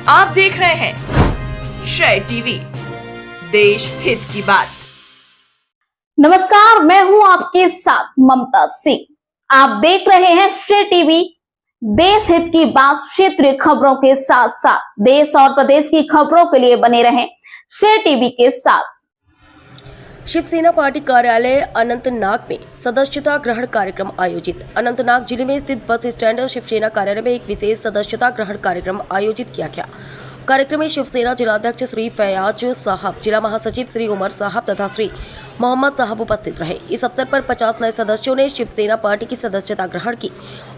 आप देख रहे हैं श्रेय टीवी, देश हित की बात। नमस्कार, मैं हूं आपके साथ ममता सिंह। आप देख रहे हैं श्रेय टीवी, देश हित की बात। क्षेत्रीय खबरों के साथ साथ देश और प्रदेश की खबरों के लिए बने रहें श्रेय टीवी के साथ। शिवसेना पार्टी कार्यालय अनंतनाग में सदस्यता ग्रहण कार्यक्रम आयोजित। अनंतनाग जिले में स्थित बस स्टैंड और शिवसेना कार्यालय में एक विशेष सदस्यता ग्रहण कार्यक्रम आयोजित किया गया। कार्यक्रम में शिवसेना जिलाध्यक्ष श्री फयाज साहब, जिला महासचिव श्री उमर साहब तथा श्री मोहम्मद साहब उपस्थित रहे। इस अवसर पर 50 नए सदस्यों ने शिवसेना पार्टी की सदस्यता ग्रहण की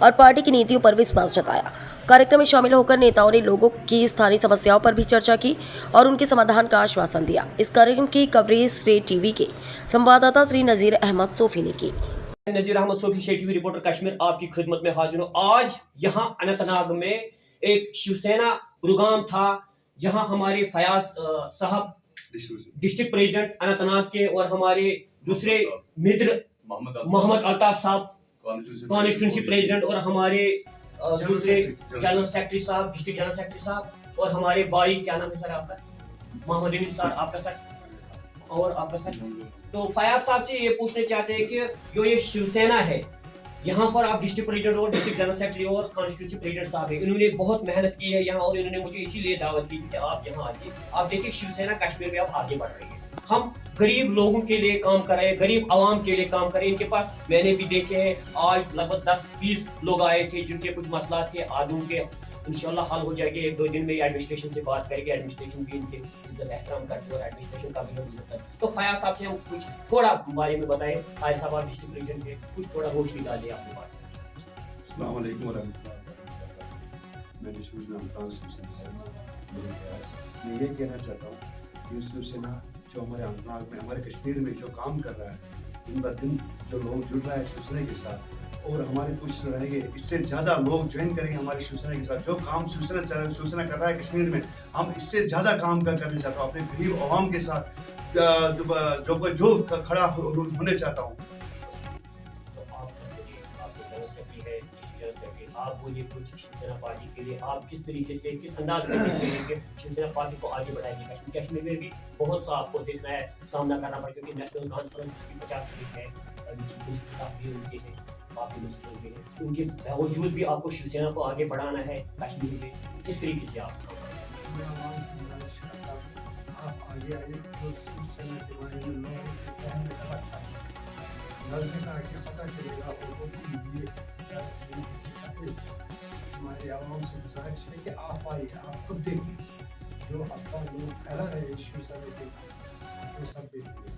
और पार्टी की नीतियों पर विश्वास जताया। कार्यक्रम में शामिल होकर नेताओं ने लोगों की स्थानीय समस्याओं पर भी चर्चा की और उनके समाधान का आश्वासन दिया। इस कार्यक्रम की कवरेज श्रेय टीवी के संवाददाता श्री नजीर अहमद सोफी ने की। नजीर अहमद सोफी, श्रेय टीवी रिपोर्टर कश्मीर, आपकी खिदमत में हाजिर हूँ। आज यहाँ अनंतनाग में एक शिवसेना प्रोग्राम था, जहाँ हमारे फयाज साहब डिस्ट्रिक्ट प्रेसिडेंट अनंतनाग के और हमारे दूसरे मित्र मोहम्मद अल्ताफ साहब कॉन्स्टिट्यूंसी प्रेसिडेंट और हमारे दूसरे जनरल सेक्रेटरी साहब, डिस्ट्रिक्ट जनरल सेक्रेटरी साहब और हमारे भाई, क्या नाम है सर आपका? मोहम्मद अमीन सर, आपका सर और आपका सर। तो फयाज साहब से ये पूछना चाहते हैं कि जो ये शिवसेना है, यहाँ पर आप डिस्ट्रिक्ट प्रेसिडेंट और डिस्ट्रिक्ट जनरल सेक्रेटरी और कॉन्स्टिट्यूंसी प्रेसिडेंट साहब है, इन्होंने बहुत मेहनत की है यहाँ और इन्होंने मुझे इसीलिए दावत की कि आप यहाँ आइए। आप देखिए शिवसेना कश्मीर में अब आगे बढ़ रही है। हम गरीब लोगों के लिए काम कर रहे हैं, गरीब आवाम के लिए काम कर रहे हैं। इनके पास मैंने भी देखे हैं, आज लगभग 10-20 लोग आए थे जिनके कुछ मसला थे, आदू के इंशाल्लाह हल हो जाएंगे। 1-2 दिन में एडमिनिस्ट्रेशन से बात करेंगे, एडमिनिस्ट्रेशन भी इनके इज्जत एहतराम करते और एडमिनिस्ट्रेशन का भी हम इज्जत करते। तो फयाज साहब से हम कुछ थोड़ा बारे में बताएं। फयाज साहब आप डिस्ट्रिक्ट प्रेसिडेंट थे, कुछ थोड़ा रोशनी डालिए अपनी बात। अस्सलाम वालेकुम वरहमतुल्लाहि वबरकातुहू। मैं ये कहना चाहता हूँ कि शिवसेना जो हमारे अनंतनाग में, हमारे कश्मीर में जो काम कर रहा है, दिन ब दिन जो लोग जुड़ रहा है शिवसेना के साथ और हमारे कुछ रहेंगे, इससे ज़्यादा लोग ज्वाइन करेंगे हमारे शिवसेना के साथ। जो काम शिवसेना कर रहा है कश्मीर में, हम इससे ज़्यादा काम करना चाहता हूँ अपने गरीब आवाम के साथ, जो खड़ा होने चाहता हूँ। आप बोलिए कुछ शिवसेना पार्टी के लिए आप किस तरीके से, किस अंदाज में देखते हैं कि शिवसेना पार्टी को आगे बढ़ाएगी। कश्मीर में भी बहुत सा आपको देखना है, सामना करना पड़ा, क्योंकि नेशनल कॉन्फ्रेंस की 50 तारीख है, उनके हैं, बाकी मसले भी हैं, उनके बावजूद भी आपको शिवसेना को आगे बढ़ाना है कश्मीर में। किस तरीके से आप आगे आइए, तो शिवसेना के बारे में लोगों के जहन में गलत था, नजदीक आके पता चलेगा लोगों के लिए। हमारे आवाम से गुजारिश है कि आप आइए, आप खुद देखिए जो अफवाह लोग फैला रहे हैं शिवसेना के, वो सब देखिए।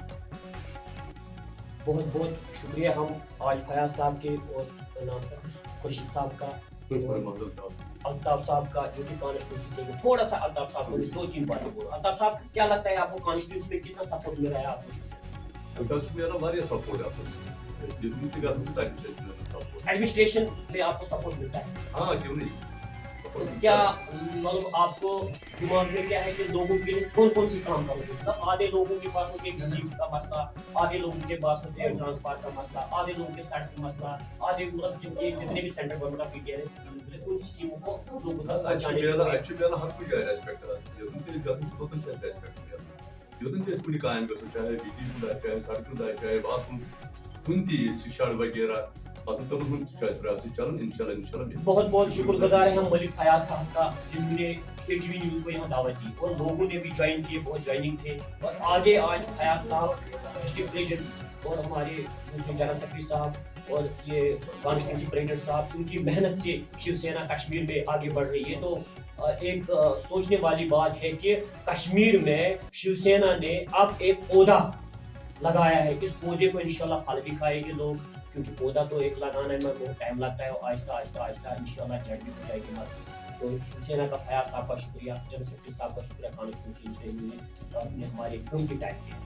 बहुत बहुत शुक्रिया हम आज फयाज साहब के और नाम सर खुर्शीद साहब का, अल्ताफ साहब का, जो कि कॉन्स्टिट्यूंसी में थोड़ा सा अल्ताफ साहब को 2-3 बातें बोलो। अल्ताफ साहब, क्या लगता है आपको कॉन्स्टिट्यूंसी में कितना सपोर्ट मिल रहा है आपको? एडमिनिस्ट्रेशन में आपको सपोर्ट मिलता है? हाँ, क्यों नहीं। क्या मतलब आपको दिमाग में क्या है कि लोगों के लिए कौन कौन सी काम करोगे? मतलब आधे लोगों के पास होते हैं बिजली का मसला, आधे लोगों के पास होते हैं ट्रांसपोर्ट का मसला, आधे लोगों के सड़क का मसला, आधे मतलब जितने भी सेंट्रल गवर्नमेंट ऑफ इंडिया है उन स्कीमों को लोगों तक पहुंचाने के लिए एक्चुअली हर कोई रेस्पेक्ट करता है। योदन के गवर्नमेंट को तो रेस्पेक्ट किया, योदन के पूरी कायम कर सकता है, बिजली को चाहे सड़क को चाहे बाथरूम कुंती शिक्षा वगैरह। बहुत बहुत शुक्रगुजार है हम मलिक फयाज साहब का, जिन्होंने टीवी न्यूज़ को यहाँ दावत दी और लोगों ने भी ज्वाइन किए, बहुत ज्वाइनिंग थे। और आगे आज फयाज साहब डिस्ट्रिक्ट प्रेसिडेंट और हमारे दूसरे जनरल सेक्रेटरी साहब और ये कॉन्स्टिट्यूंसी प्रेसिडेंट साहब, उनकी मेहनत से शिवसेना कश्मीर में आगे बढ़ रही है। तो एक सोचने वाली बात है कि कश्मीर में शिवसेना ने अब एक पौधा लगाया है। इस पौधे को इंशाल्लाह फल भी खाएंगे लोग, क्योंकि पौधा तो एक लगाने में बहुत टाइम लगता है और आहिस्ता आहिस्ता इंशाल्लाह जड़ भी हो जाएगी मत। तो शिवसेना का फयाज साहब का शुक्रिया, जनरल सेक्रेटरी साहब का शुक्रिया, कॉन्स्टिट्यूंसी ने हमारे उनकी टाइम किया।